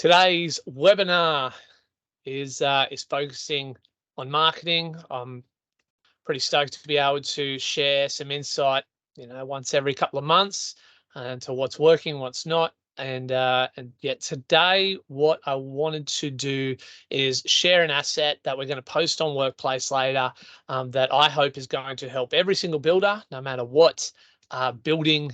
Today's webinar is focusing on marketing. I'm pretty stoked to be able to share some insight, once every couple of months into what's working, what's not. And yet today, what I wanted to do is share an asset that we're going to post on Workplace later that I hope is going to help every single builder, no matter what building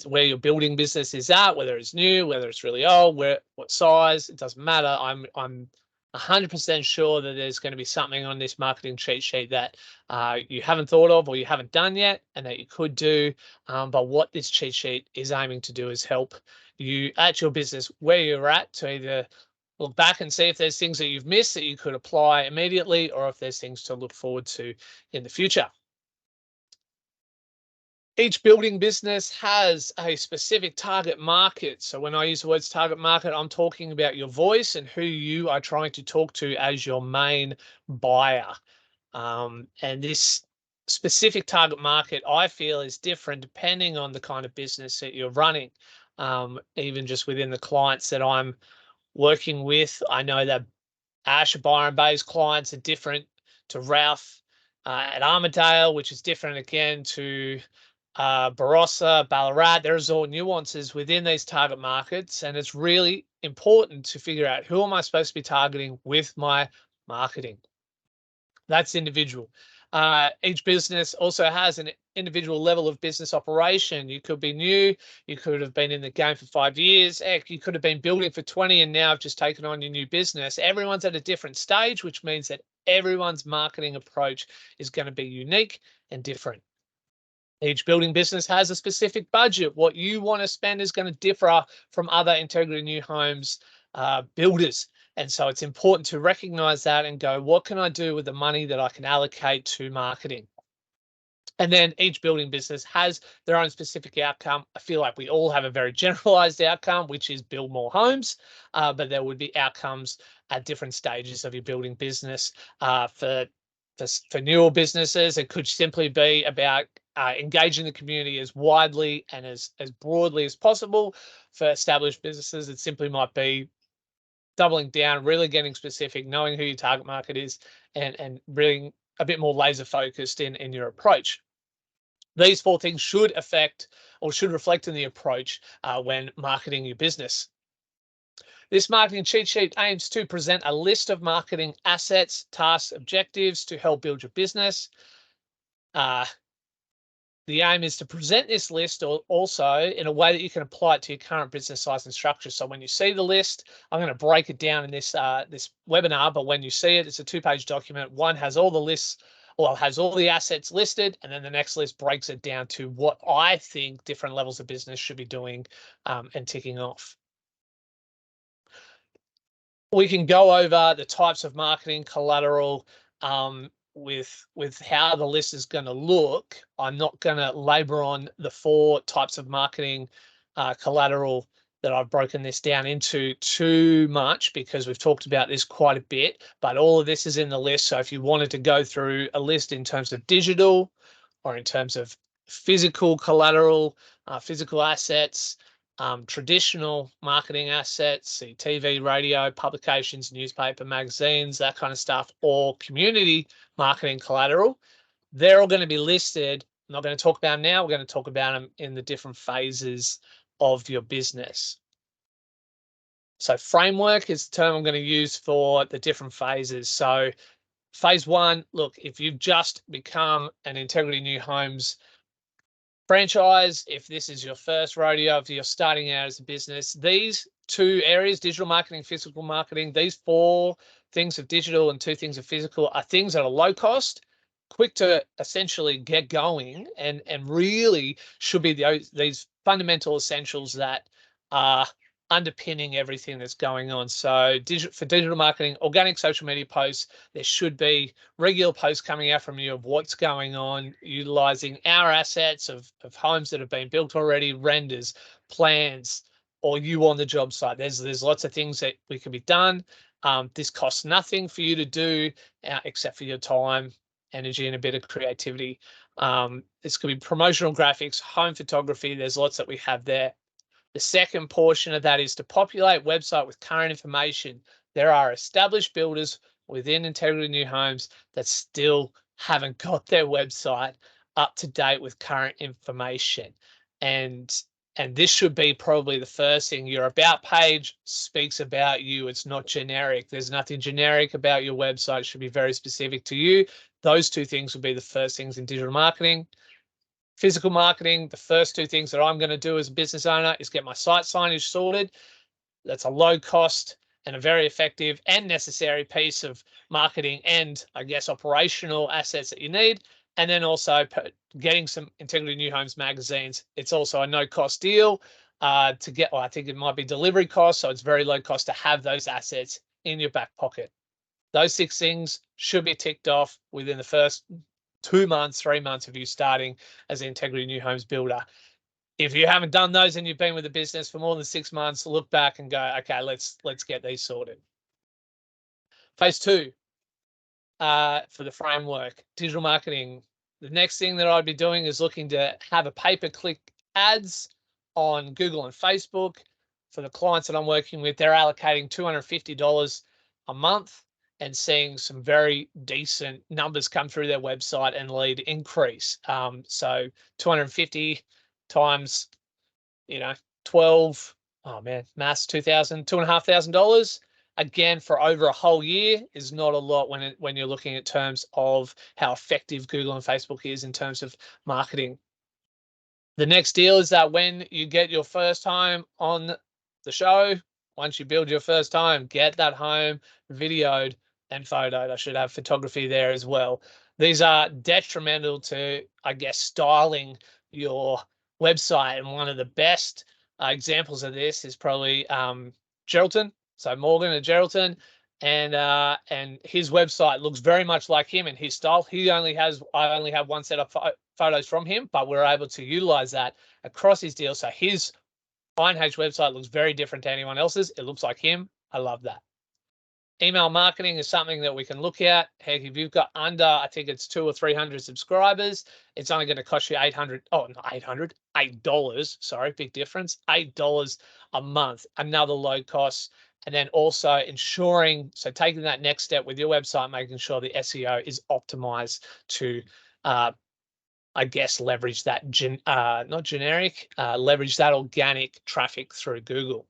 where your building business is at, whether it's new, whether it's really old, what size, it doesn't matter. I'm 100% sure that there's going to be something on this marketing cheat sheet that you haven't thought of or you haven't done yet and that you could do. But what this cheat sheet is aiming to do is help you at your business where you're at to either look back and see if there's things that you've missed that you could apply immediately, or if there's things to look forward to in the future. Each building business has a specific target market. So when I use the words target market, I'm talking about your voice and who you are trying to talk to as your main buyer. And this specific target market, I feel, is different depending on the kind of business that you're running. Even just within the clients that I'm working with, I know that Ash Byron Bay's clients are different to Ralph at Armadale, which is different again to Barossa, Ballarat. There's all nuances within these target markets, and it's really important to figure out who am I supposed to be targeting with my marketing. That's individual. Each business also has an individual level of business operation. You could be new, you could have been in the game for 5 years, heck, you could have been building for 20 and now have just taken on your new business. Everyone's at a different stage, which means that everyone's marketing approach is going to be unique and different. Each building business has a specific budget. What you want to spend is going to differ from other integrity new homes builders. And so it's important to recognize that and go, what can I do with the money that I can allocate to marketing? And then each building business has their own specific outcome. I feel like we all have a very generalized outcome, which is build more homes, but there would be outcomes at different stages of your building business. For newer businesses, it could simply be about engaging the community as widely and as broadly as possible. For established businesses, it simply might be doubling down, really getting specific, knowing who your target market is, and being a bit more laser focused in your approach. These 4 things should affect or should reflect in the approach when marketing your business. This marketing cheat sheet aims to present a list of marketing assets, tasks, objectives to help build your business. The aim is to present this list also in a way that you can apply it to your current business size and structure. So when you see the list, I'm going to break it down in this webinar, but when you see it, it's a 2-page document. One has all the lists, or has all the assets listed, and then the next list breaks it down to what I think different levels of business should be doing and ticking off. We can go over the types of marketing collateral with how the list is going to look. I'm not going to labor on the 4 types of marketing collateral that I've broken this down into too much, because we've talked about this quite a bit, but all of this is in the list. So if you wanted to go through a list in terms of digital or in terms of physical collateral, physical assets, traditional marketing assets, TV, radio, publications, newspaper, magazines, that kind of stuff, or community marketing collateral, they're all going to be listed. I'm not going to talk about them now. We're going to talk about them in the different phases of your business. So framework is the term I'm going to use for the different phases. So phase 1, look, if you've just become an Integrity New Homes franchise, if this is your first rodeo, if you're starting out as a business, these 2 areas, digital marketing, physical marketing, these 4 things of digital and 2 things of physical, are things that are low cost, quick to essentially get going, and really should be these fundamental essentials that are underpinning everything that's going on. So for digital marketing, organic social media posts, there should be regular posts coming out from you of what's going on, utilizing our assets of homes that have been built already, renders, plans, or you on the job site. There's lots of things that we can be done. This costs nothing for you to do except for your time, energy, and a bit of creativity. This could be promotional graphics, home photography. There's lots that we have there. The second portion of that is to populate website with current information. There are established builders within Integrity New Homes that still haven't got their website up to date with current information. And this should be probably the first thing. Your about page speaks about you. It's not generic. There's nothing generic about your website. It should be very specific to you. Those two things would be the first things in digital marketing. Physical marketing, the first two things that I'm going to do as a business owner is get my site signage sorted. That's a low cost and a very effective and necessary piece of marketing and, I guess, operational assets that you need. And then also getting some Integrity New Homes magazines. It's also a no-cost deal to get. Well, I think it might be delivery costs, so it's very low cost to have those assets in your back pocket. Those 6 things should be ticked off within the first 2 months, 3 months of you starting as an Integrity New Homes builder. If you haven't done those and you've been with the business for more than 6 months, look back and go, okay, let's get these sorted. Phase 2 for the framework, digital marketing. The next thing that I'd be doing is looking to have a pay-per-click ads on Google and Facebook. For the clients that I'm working with, they're allocating $250 a month and seeing some very decent numbers come through their website and lead increase. So 250 times, 12, oh man, mass, $2,500. Again, for over a whole year is not a lot when you're looking at terms of how effective Google and Facebook is in terms of marketing. The next deal is that when you get your first home on the show, once you build your first home, get that home videoed and photoed. I should have photography there as well. These are detrimental to, I guess, styling your website. And one of the best examples of this is probably Geraldton. So Morgan and Geraldton, and his website looks very much like him and his style. I only have one set of photos from him, but we're able to utilize that across his deal. So his INH website looks very different to anyone else's. It looks like him. I love that. Email marketing is something that we can look at. Heck, if you've got under, I think it's 200 or 300 subscribers, it's only going to cost you $8. Sorry, big difference. $8 a month, another low cost. And then also ensuring, so taking that next step with your website, making sure the SEO is optimized to, I guess, leverage that, leverage that organic traffic through Google.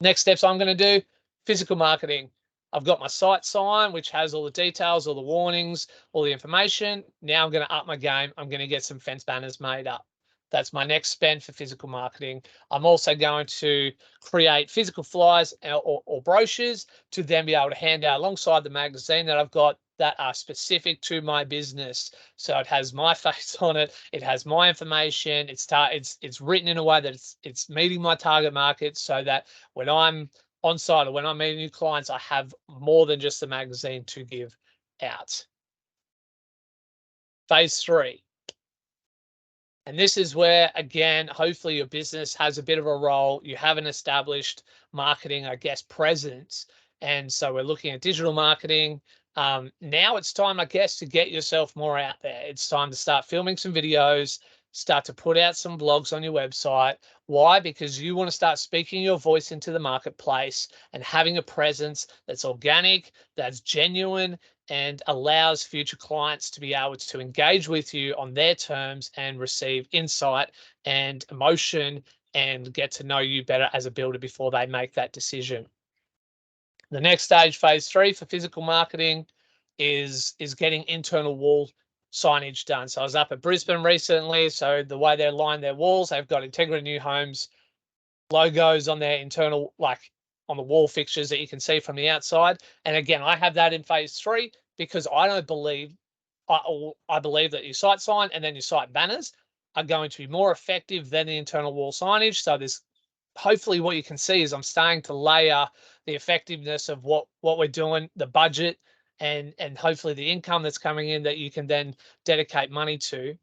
Next steps I'm going to do, physical marketing. I've got my site sign, which has all the details, all the warnings, all the information. Now I'm going to up my game. I'm going to get some fence banners made up. That's my next spend for physical marketing. I'm also going to create physical flyers or brochures to then be able to hand out alongside the magazine that I've got that are specific to my business. So it has my face on it. It has my information. It's written in a way that it's meeting my target market, so that when I'm on site or when I'm meeting new clients, I have more than just the magazine to give out. Phase 3. And this is where, again, hopefully your business has a bit of a role. You have an established marketing, I guess, presence. And so we're looking at digital marketing. Now it's time, I guess, to get yourself more out there. It's time to start filming some videos, start to put out some blogs on your website. Why? Because you want to start speaking your voice into the marketplace and having a presence that's organic, that's genuine, and allows future clients to be able to engage with you on their terms and receive insight and emotion and get to know you better as a builder before they make that decision. The next stage, phase 3 for physical marketing, is getting internal wall signage done. So I was up at Brisbane recently. So the way they line their walls, they've got Integrity New Homes logos on their internal, like on the wall fixtures that you can see from the outside. And again, I have that in phase 3 because I believe that your site sign and then your site banners are going to be more effective than the internal wall signage. So there's hopefully what you can see is I'm starting to layer the effectiveness of what we're doing, the budget, and hopefully the income that's coming in that you can then dedicate money to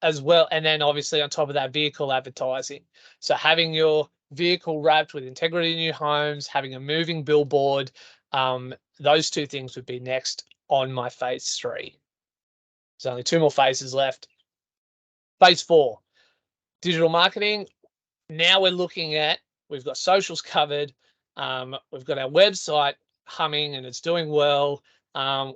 as well. And then obviously on top of that, vehicle advertising. So having your vehicle wrapped with Integrity New Homes, having a moving billboard, those two things would be next on my phase 3. There's only 2 more phases left. Phase 4, digital marketing. Now we're looking at, we've got socials covered. We've got our website humming and it's doing well.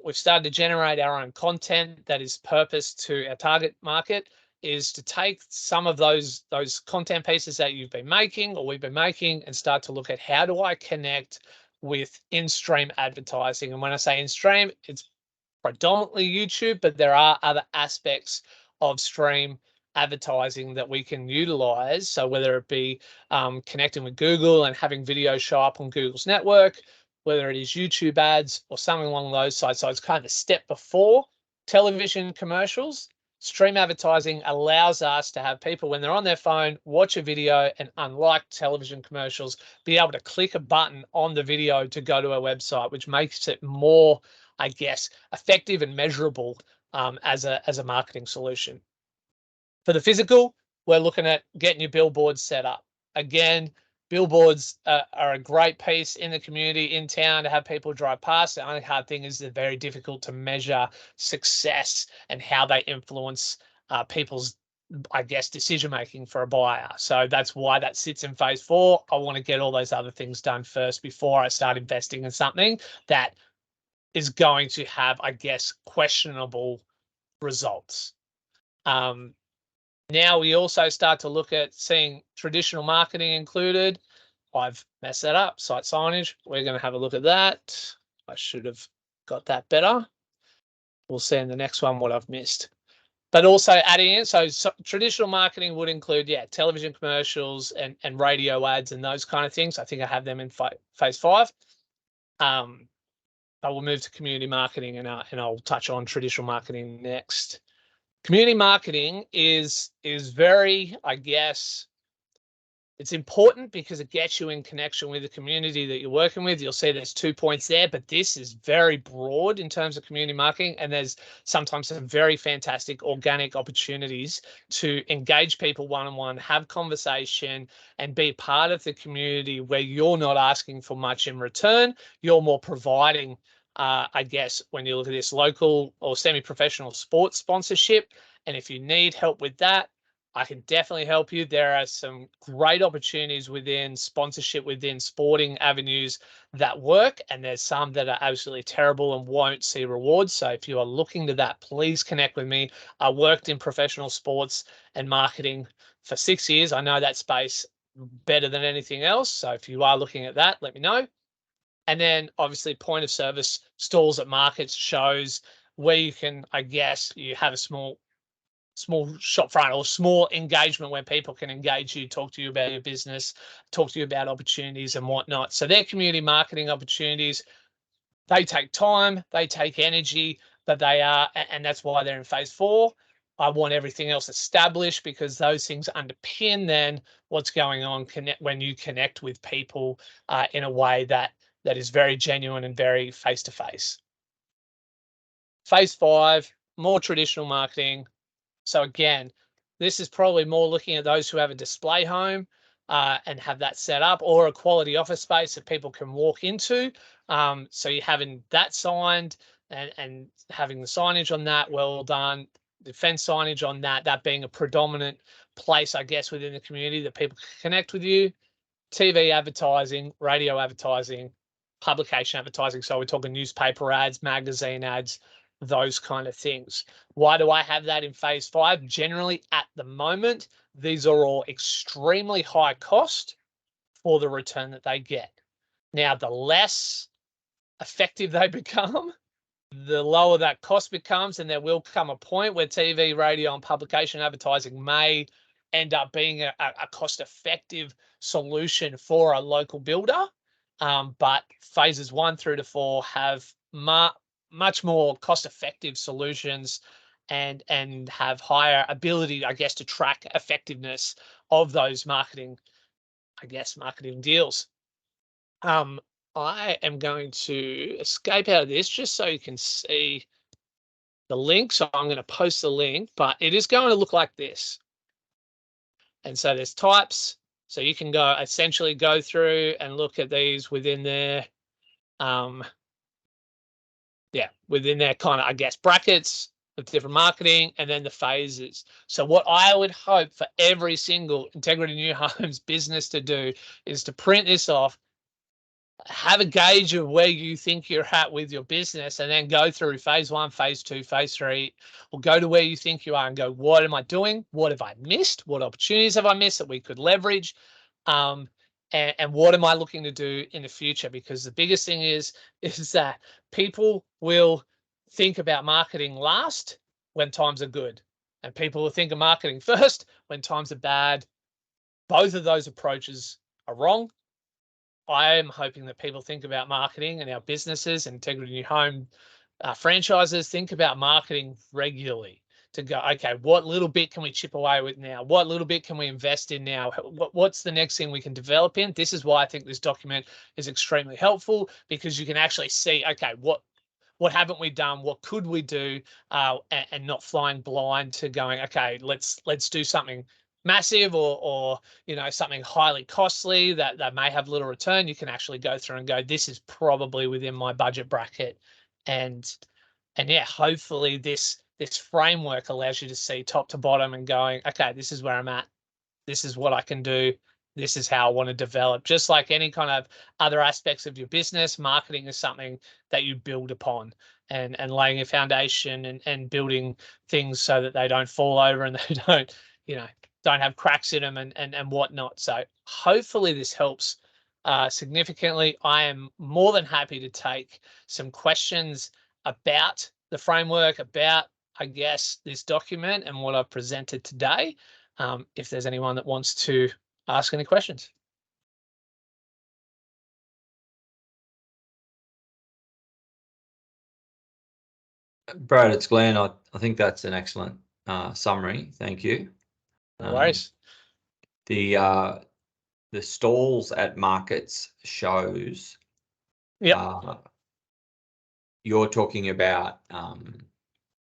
We've started to generate our own content that is purposed to our target market, is to take some of those content pieces that you've been making or we've been making and start to look at how do I connect with in-stream advertising. And when I say in-stream, it's predominantly YouTube, but there are other aspects of stream advertising that we can utilize. So whether it be connecting with Google and having videos show up on Google's network, whether it is YouTube ads or something along those sides. So it's kind of a step before television commercials. Stream advertising allows us to have people, when they're on their phone, watch a video, and unlike television commercials, be able to click a button on the video to go to a website, which makes it more, I guess, effective and measurable as a marketing solution. For the physical, we're looking at getting your billboards set up. Again, billboards are a great piece in the community, in town, to have people drive past. The only hard thing is they're very difficult to measure success and how they influence people's, I guess, decision making for a buyer. So that's why that sits in phase 4. I want to get all those other things done first before I start investing in something that is going to have, I guess, questionable results. Now we also start to look at seeing traditional marketing included. I've messed that up, site signage. We're going to have a look at that. I should have got that better. We'll see in the next one what I've missed. But also adding in, so traditional marketing would include, yeah, television commercials and radio ads and those kind of things. I think I have them in phase 5. I will move to community marketing and I'll touch on traditional marketing next. Community marketing is very, I guess, it's important because it gets you in connection with the community that you're working with. You'll see there's 2 points there, but this is very broad in terms of community marketing. And there's sometimes some very fantastic organic opportunities to engage people one-on-one, have conversation, and be part of the community where you're not asking for much in return. You're more providing, I guess, when you look at this, local or semi-professional sports sponsorship. And if you need help with that, I can definitely help you. There are some great opportunities within sponsorship, within sporting avenues that work, and there's some that are absolutely terrible and won't see rewards. So if you are looking to that, please connect with me. I worked in professional sports and marketing for 6 years. I know that space better than anything else. So if you are looking at that, let me know. And then obviously point of service, stalls at markets, shows where you can, I guess, you have a small shop front or small engagement where people can engage you, talk to you about your business, talk to you about opportunities and whatnot. So they're community marketing opportunities. They take time, they take energy, but they are, and that's why they're in phase 4. I want everything else established because those things underpin then what's going on when you connect with people in a way that is very genuine and very face-to-face. Phase 5, more traditional marketing. So again, this is probably more looking at those who have a display home and have that set up, or a quality office space that people can walk into. So you're having that signed and having the signage on that well done, the fence signage on that being a predominant place, I guess, within the community that people can connect with you. TV advertising, radio advertising, publication advertising. So we're talking newspaper ads, magazine ads, those kind of things. Why do I have that in phase 5? Generally, at the moment, these are all extremely high cost for the return that they get. Now, the less effective they become, the lower that cost becomes, and there will come a point where TV, radio, and publication advertising may end up being a cost-effective solution for a local builder. But phases 1 through to 4 have much more cost-effective solutions and have higher ability, I guess, to track effectiveness of those marketing deals. I am going to escape out of this just so you can see the link. So I'm going to post the link, but it is going to look like this. And so there's types. So you can essentially go through and look at these within their, within their kind of, I guess, brackets. of different marketing, and then the phases. So what I would hope for every single Integrity New Homes business to do is to print this off, have a gauge of where you think you're at with your business, and then go through phase 1, phase 2, phase 3, or go to where you think you are and go, what am I doing? What have I missed? What opportunities have I missed that we could leverage? And what am I looking to do in the future? Because the biggest thing is that people will think about marketing last when times are good, and people will think of marketing first when times are bad. Both of those approaches are wrong. I am hoping that people think about marketing, and our businesses and Integrity New Home franchises think about marketing regularly, to go, okay, what little bit can we chip away with now? What little bit can we invest in now? What's the next thing we can develop in? This is why I think this document is extremely helpful, because you can actually see, okay, what haven't we done? What could we do? And not flying blind to going, okay, let's do something massive, or something highly costly that may have little return. You can actually go through and go, this is probably within my budget bracket, and yeah, hopefully this framework allows you to see top to bottom and going, okay, this is where I'm at, this is what I can do, this is how I want to develop. Just like any kind of other aspects of your business, marketing is something that you build upon, and laying a foundation, and building things so that they don't fall over, and they don't have cracks in them, and whatnot. So hopefully this helps significantly. I am more than happy to take some questions about the framework, about, I guess, this document and what I've presented today, if there's anyone that wants to ask any questions. Brad, it's Glenn. I think that's an excellent summary. Thank you. No worries. The stalls at markets shows. Yep. You're talking about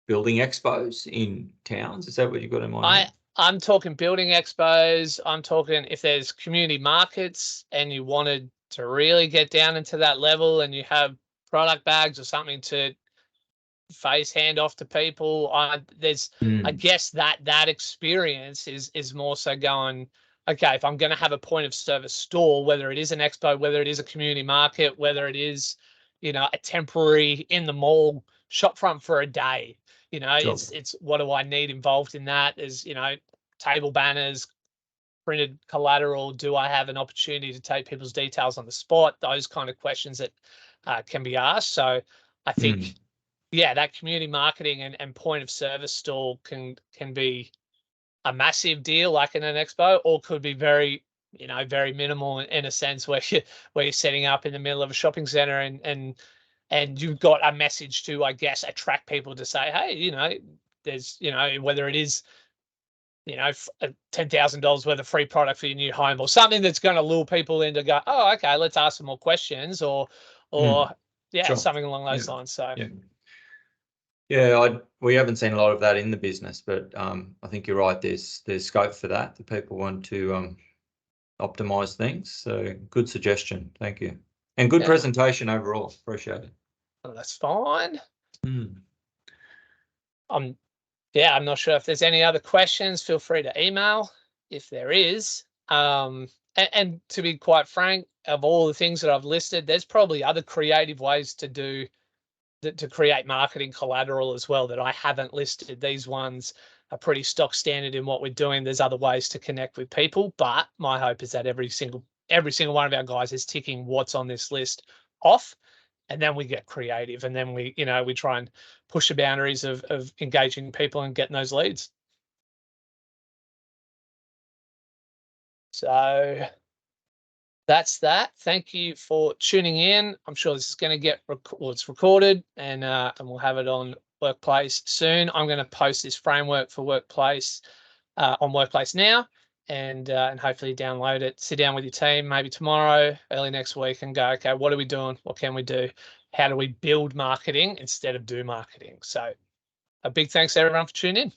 building expos in towns. Is that what you got in mind? I'm talking building expos. I'm talking if there's community markets and you wanted to really get down into that level, and you have product bags or something to hand off to people. I guess that experience is more so going, okay, if I'm going to have a point of service store, whether it is an expo, whether it is a community market, whether it is, a temporary in the mall shop front for a day, Sure. it's what do I need involved in that? There's, table banners, printed collateral. Do I have an opportunity to take people's details on the spot? Those kind of questions that can be asked. So I think, yeah, that community marketing and point of service stall can be a massive deal, like in an expo, or could be very, very minimal in a sense, where you're setting up in the middle of a shopping center, and you've got a message to, I guess, attract people to say, hey, there's, whether it is, $10,000 worth of free product for your new home, or something that's going to lure people in to go, oh, okay, let's ask some more questions, or yeah, Sure. something along those lines. So yeah, we haven't seen a lot of that in the business, but I think you're right. There's scope for that. The people want to optimize things. So good suggestion. Thank you, and good presentation overall. Appreciate it. Well, that's fine. I'm not sure if there's any other questions. Feel free to email if there is. And to be quite frank, of all the things that I've listed, there's probably other creative ways to do to create marketing collateral as well that I haven't listed. These ones are pretty stock standard in what we're doing. There's other ways to connect with people, but my hope is that every single one of our guys is ticking what's on this list off, and then we get creative, and then we try and push the boundaries of engaging people and getting those leads. So that's that. Thank you for tuning in. I'm sure this is going to get it's recorded, and we'll have it on Workplace soon. I'm going to post this framework for Workplace on Workplace now, and hopefully download it. Sit down with your team maybe tomorrow, early next week, and go, okay, what are we doing? What can we do? How do we build marketing instead of do marketing? So a big thanks to everyone for tuning in.